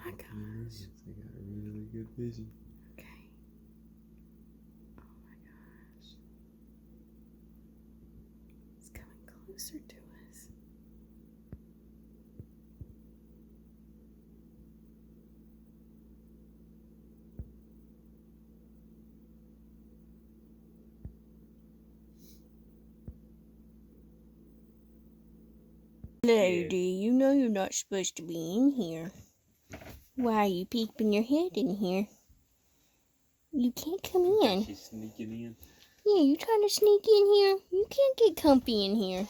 my gosh. They got really good vision. Okay. Oh my gosh. It's coming closer to us. Lady, you know you're not supposed to be in here. Why are you peeping your head in here? You can't come in. She's sneaking in. Yeah, you trying to sneak in here? You can't get comfy in here.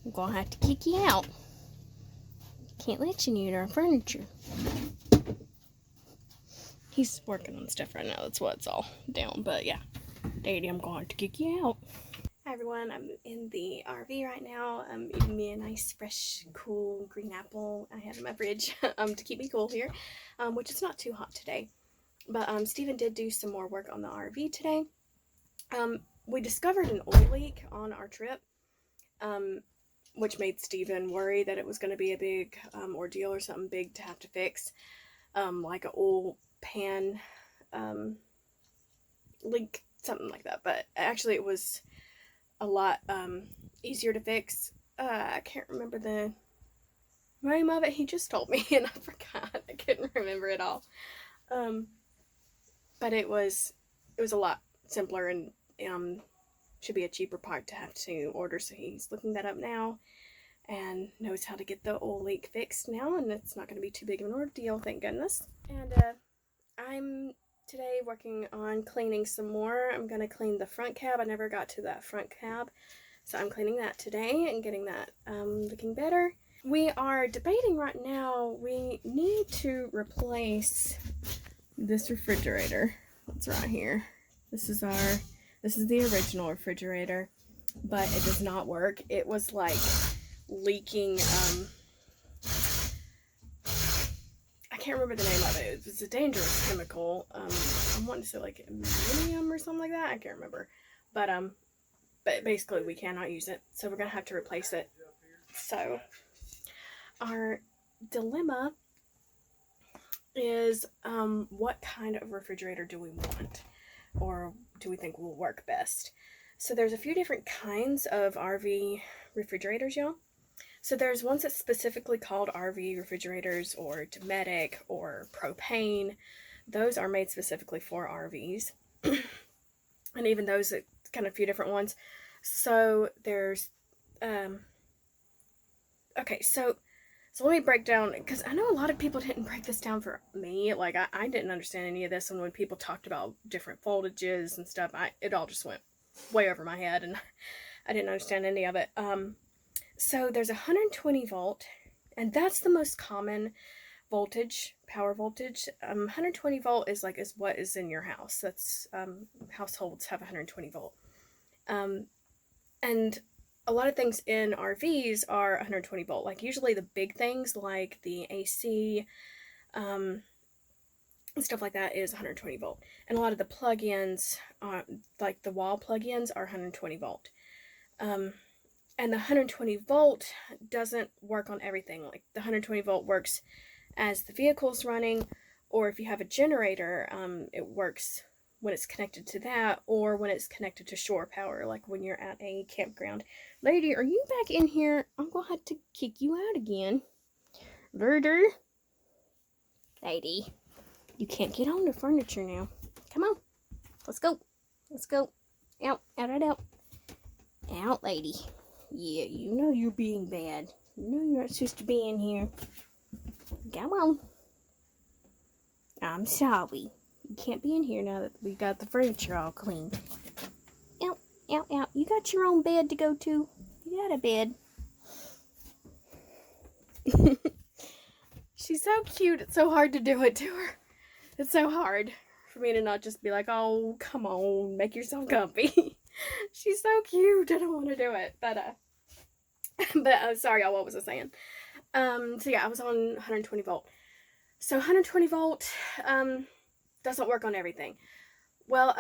I'm gonna have to kick you out. Can't let you near our furniture. He's working on stuff right now. That's why it's all down. But yeah, Daddy, I'm going to kick you out. Hi everyone, I'm in the RV right now. I'm eating me a nice, fresh, cool green apple I have in my fridge to keep me cool here, which is not too hot today. But Steven did do some more work on the RV today. We discovered an oil leak on our trip, which made Steven worry that it was going to be a big ordeal or something big to have to fix, like an oil pan leak, something like that. But actually it was a lot easier to fix. I can't remember the name of it. He just told me and I forgot. I couldn't remember it all. But it was a lot simpler and should be a cheaper part to have to order. So he's looking that up now and knows how to get the oil leak fixed now, and it's not going to be too big of an ordeal, thank goodness. And I'm today working on cleaning some more. I'm going to clean the front cab. I never got to that front cab, so I'm cleaning that today and getting that looking better. We are debating right now, we need to replace this refrigerator that's right here. This is the original refrigerator, but it does not work. It was like leaking, I can't remember the name of it. It was a dangerous chemical. I'm wanting to say like ammonium or something like that. I can't remember. But basically we cannot use it. So we're going to have to replace it. So our dilemma is what kind of refrigerator do we want? Or do we think will work best? So there's a few different kinds of RV refrigerators, y'all. So there's ones that's specifically called RV refrigerators or Dometic or Propane. Those are made specifically for RVs. And even those, kind of a few different ones. So there's, okay, so let me break down, because I know a lot of people didn't break this down for me. Like, I didn't understand any of this, and when people talked about different voltages and stuff, it all just went way over my head, and I didn't understand any of it. So there's 120 volt, and that's the most common voltage, power voltage. 120 volt is what is in your house. That's, households have 120 volt. And a lot of things in RVs are 120 volt. Like usually the big things like the AC, stuff like that is 120 volt. And a lot of the plug-ins, like the wall plug-ins, are 120 volt. And the 120 volt doesn't work on everything. Like the 120 volt works as the vehicle's running, or if you have a generator, it works when it's connected to that, or when it's connected to shore power, like when you're at a campground. Lady, are you back in here? I'm gonna have to kick you out again. Verder. Lady, you can't get on the furniture now. Come on. Let's go. Let's go. Out. Out, out, out. Out, lady. Yeah, you know you're being bad. You know you're not supposed to be in here. Come on. I'm sorry. You can't be in here now that we got the furniture all clean. Out, out, out. You got your own bed to go to. You got a bed. She's so cute. It's so hard to do it to her. It's so hard for me to not just be like, oh, come on, make yourself comfy. She's so cute. I don't want to do it. But sorry, y'all, what was I saying? So yeah, I was on 120 volt. So 120 volt, doesn't work on everything. Well,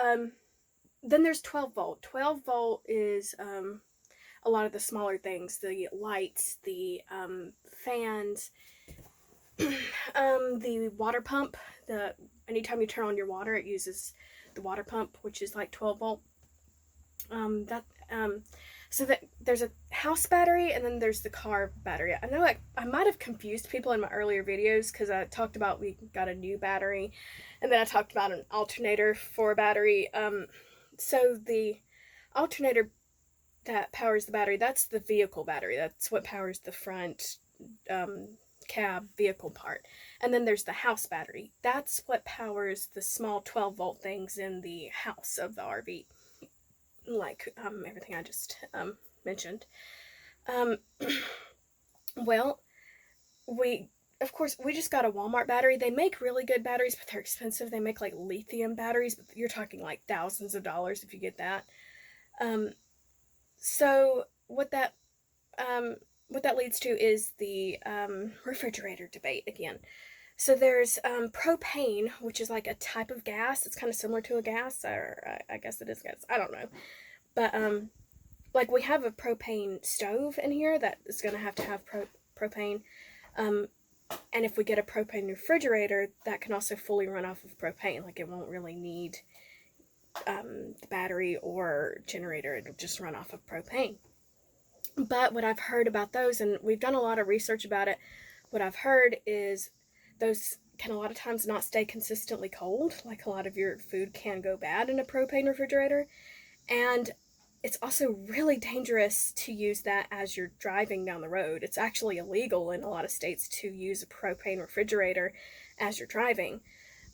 then there's 12 volt. 12 volt is, a lot of the smaller things, the lights, the, fans, The water pump, anytime you turn on your water, it uses the water pump, which is like 12 volt. That so that there's a house battery and then there's the car battery. I know I might have confused people in my earlier videos because I talked about we got a new battery, and then I talked about an alternator for a battery. So the alternator that powers the battery, that's the vehicle battery. That's what powers the front cab vehicle part. And then there's the house battery. That's what powers the small 12 volt things in the house of the RV. Like everything I just mentioned. Um, well, of course, we just got a Walmart battery. They make really good batteries, but they're expensive. They make like lithium batteries, but you're talking like thousands of dollars if you get that. So what that leads to is the refrigerator debate again. So there's propane, which is like a type of gas. It's kind of similar to a gas, or I guess it is gas. I don't know, but like we have a propane stove in here that is going to have propane. And if we get a propane refrigerator, that can also fully run off of propane. Like it won't really need the battery or generator. It'll just run off of propane. But what I've heard about those, and we've done a lot of research about it, what I've heard is those can a lot of times not stay consistently cold. Like a lot of your food can go bad in a propane refrigerator. And it's also really dangerous to use that as you're driving down the road. It's actually illegal in a lot of states to use a propane refrigerator as you're driving.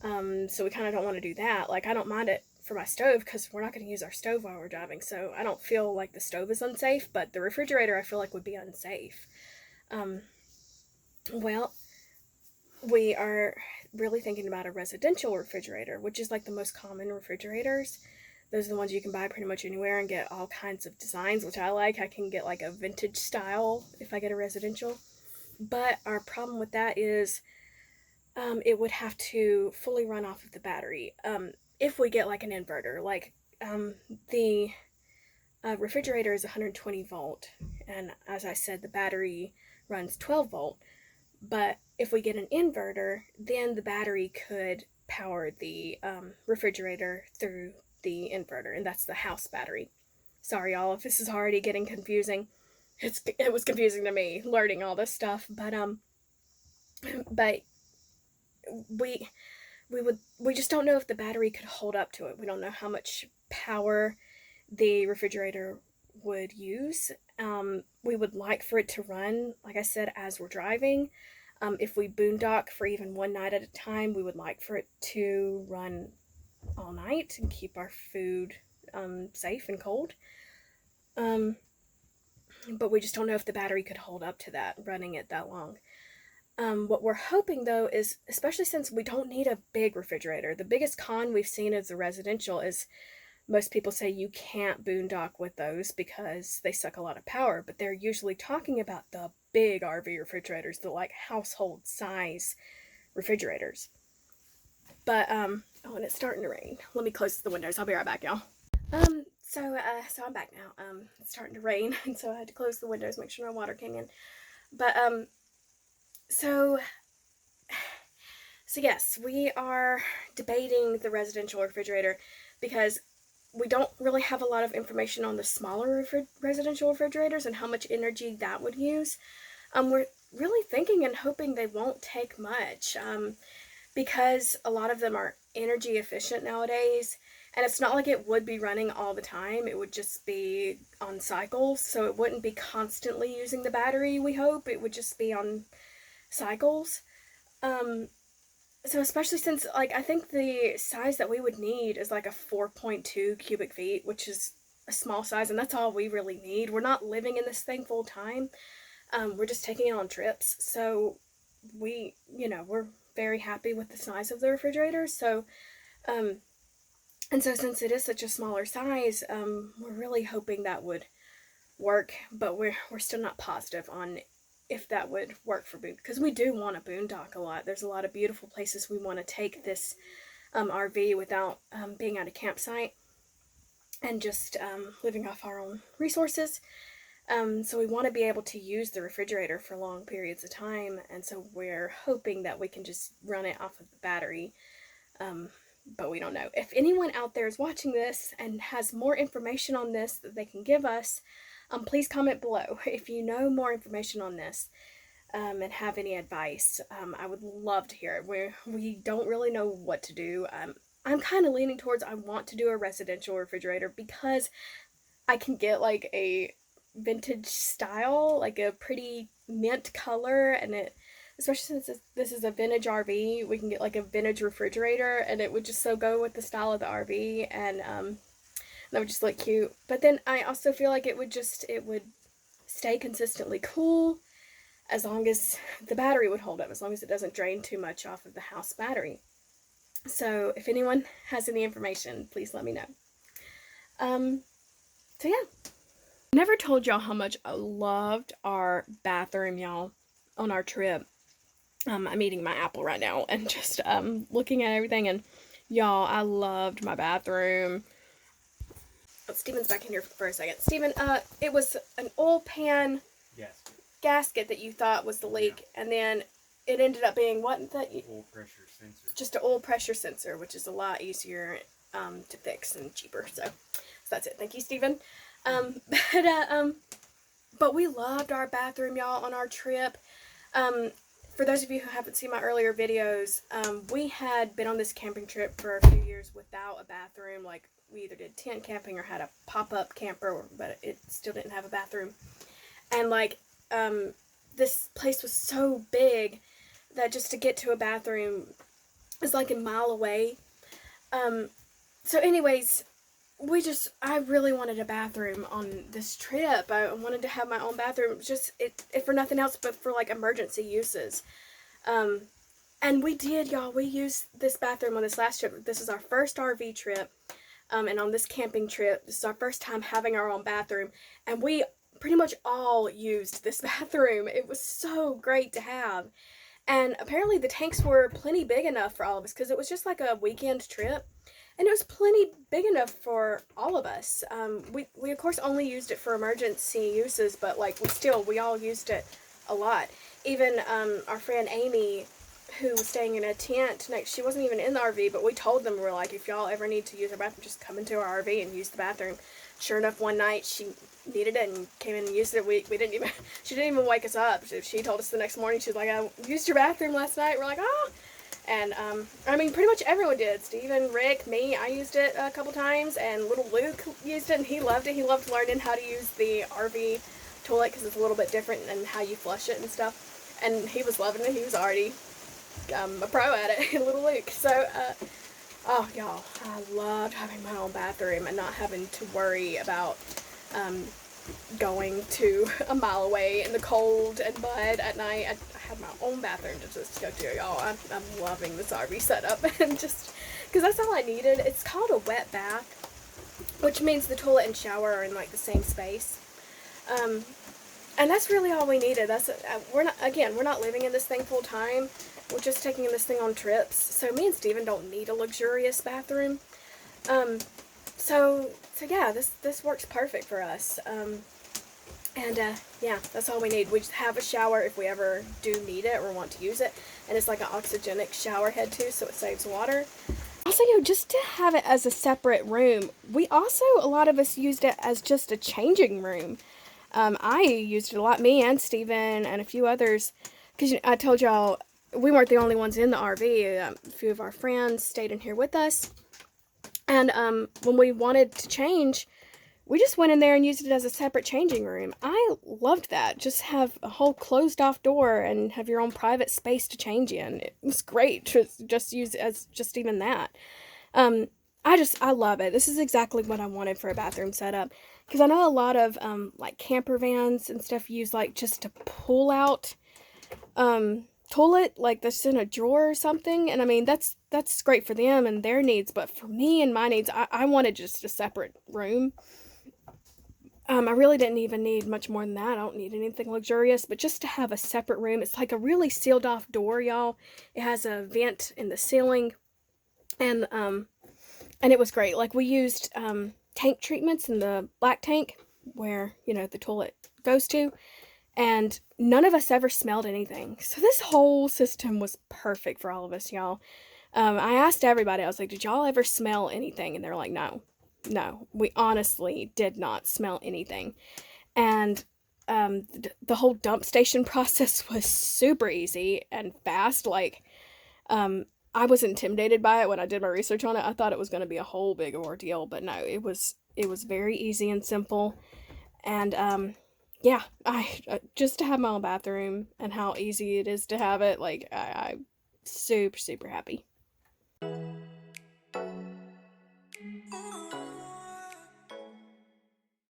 So we kind of don't want to do that. Like I don't mind it for my stove because we're not going to use our stove while we're driving, so I don't feel like the stove is unsafe, but the refrigerator I feel like would be unsafe. Well, we are really thinking about a residential refrigerator, which is like the most common refrigerators. Those are the ones you can buy pretty much anywhere and get all kinds of designs, which I like. I can get like a vintage style if I get a residential. But our problem with that is it would have to fully run off of the battery. If we get like an inverter, like the refrigerator is 120 volt, and as I said, the battery runs 12 volt. But if we get an inverter, then the battery could power the refrigerator through the inverter, and that's the house battery. Sorry, y'all, if this is already getting confusing. It was confusing to me learning all this stuff, but we just don't know if the battery could hold up to it. We don't know how much power the refrigerator would use. We would like for it to run, like I said, as we're driving. If we boondock for even one night at a time, we would like for it to run all night and keep our food safe and cold. But we just don't know if the battery could hold up to that, running it that long. What we're hoping, though, is, especially since we don't need a big refrigerator, the biggest con we've seen as a residential is most people say you can't boondock with those because they suck a lot of power, but they're usually talking about the big RV refrigerators, the like household size refrigerators. But oh, and it's starting to rain. Let me close the windows. I'll be right back, y'all. So I'm back now. It's starting to rain, and so I had to close the windows, make sure no water came in. But so yes, we are debating the residential refrigerator because we don't really have a lot of information on the smaller residential refrigerators and how much energy that would use. We're really thinking and hoping they won't take much because a lot of them are energy efficient nowadays, and it's not like it would be running all the time. It would just be on cycles, so it wouldn't be constantly using the battery, we hope. It would just be on cycles. So especially since, like, I think the size that we would need is like a 4.2 cubic feet, which is a small size, and that's all we really need. We're not living in this thing full time. We're just taking it on trips, so we're very happy with the size of the refrigerator. So, and so since it is such a smaller size, we're really hoping that would work, but we're still not positive on if that would work for boon, because we do want to boondock a lot. There's a lot of beautiful places we want to take this RV without being at a campsite and just living off our own resources. So we want to be able to use the refrigerator for long periods of time, and so we're hoping that we can just run it off of the battery. But we don't know. If anyone out there is watching this and has more information on this that they can give us, please comment below if you know more information on this, and have any advice. I would love to hear it. We don't really know what to do. I'm kind of leaning towards I want to do a residential refrigerator because I can get like a vintage style, like a pretty mint color, and it, especially since this is a vintage RV, we can get like a vintage refrigerator, and it would just so go with the style of the RV, and that would just look cute. But then I also feel like it would stay consistently cool as long as the battery would hold up, as long as it doesn't drain too much off of the house battery. So if anyone has any information, please let me know. So yeah. Never told y'all how much I loved our bathroom, y'all, on our trip. I'm eating my apple right now and just looking at everything, and y'all, I loved my bathroom. Oh, Steven's back in here for a second. Steven, it was an oil pan gasket that you thought was the leak, and then it ended up being what? That oil pressure sensor. Just an oil pressure sensor, which is a lot easier to fix and cheaper. So that's it. Thank you, Steven. But we loved our bathroom, y'all, on our trip. For those of you who haven't seen my earlier videos, we had been on this camping trip for a few years without a bathroom. Like, we either did tent camping or had a pop-up camper, but it still didn't have a bathroom. And, like, this place was so big that just to get to a bathroom is like a mile away. So anyways, I really wanted a bathroom on this trip. I wanted to have my own bathroom, just if for nothing else but for like emergency uses. And we did, y'all. We used this bathroom on this last trip. This is our first RV trip, and on this camping trip, this is our first time having our own bathroom, and we pretty much all used this bathroom. It was so great to have. And apparently the tanks were plenty big enough for all of us, because it was just like a weekend trip. And it was plenty big enough for all of us. We of course only used it for emergency uses, but like we all used it a lot. Even our friend Amy, who was staying in a tent next, she wasn't even in the RV, but we told them, we were like, if y'all ever need to use our bathroom, just come into our RV and use the bathroom. Sure enough, one night she needed it and came in and used it. We didn't even, she didn't even wake us up. She told us the next morning, she was like, I used your bathroom last night. We're like, oh. And, I mean, pretty much everyone did. Steven, Rick, me, I used it a couple times, and little Luke used it, and he loved it. He loved learning how to use the RV toilet, because it's a little bit different and how you flush it and stuff. And he was loving it. He was already a pro at it, little Luke. So, oh, y'all, I loved having my own bathroom and not having to worry about going to a mile away in the cold and mud at night. I had my own bathroom to just go to, y'all. I'm loving this RV setup, and just because that's all I needed. It's called a wet bath, which means the toilet and shower are in like the same space, and that's really all we needed. That's we're not living in this thing full time. We're just taking this thing on trips, so me and Steven don't need a luxurious bathroom. So yeah, this works perfect for us. Yeah, that's all we need. We just have a shower if we ever do need it or want to use it, and it's like an oxygenic shower head too, so it saves water. Also, just to have it as a separate room, a lot of us used it as just a changing room. I used it a lot, me and Steven and a few others, because I told y'all we weren't the only ones in the RV. A few of our friends stayed in here with us, and when we wanted to change, we just went in there and used it as a separate changing room. I loved that. Just have a whole closed off door and have your own private space to change in. It was great to just use it as just even that. I love it. This is exactly what I wanted for a bathroom setup. Because I know a lot of like camper vans and stuff use like just to pull out toilet, like that's in a drawer or something. And I mean, that's great for them and their needs. But for me and my needs, I wanted just a separate room. I really didn't even need much more than that. I don't need anything luxurious, but just to have a separate room. It's like a really sealed off door, y'all. It has a vent in the ceiling, and it was great. Like, we used tank treatments in the black tank where, the toilet goes to. And none of us ever smelled anything. So this whole system was perfect for all of us, y'all. I asked everybody, I was like, did y'all ever smell anything? And they're like, no, we honestly did not smell anything. And the whole dump station process was super easy and fast. Like, I was intimidated by it when I did my research on it. I thought it was going to be a whole big ordeal, but no, it was very easy and simple. And yeah, I just to have my own bathroom and how easy it is to have it, like I'm super happy.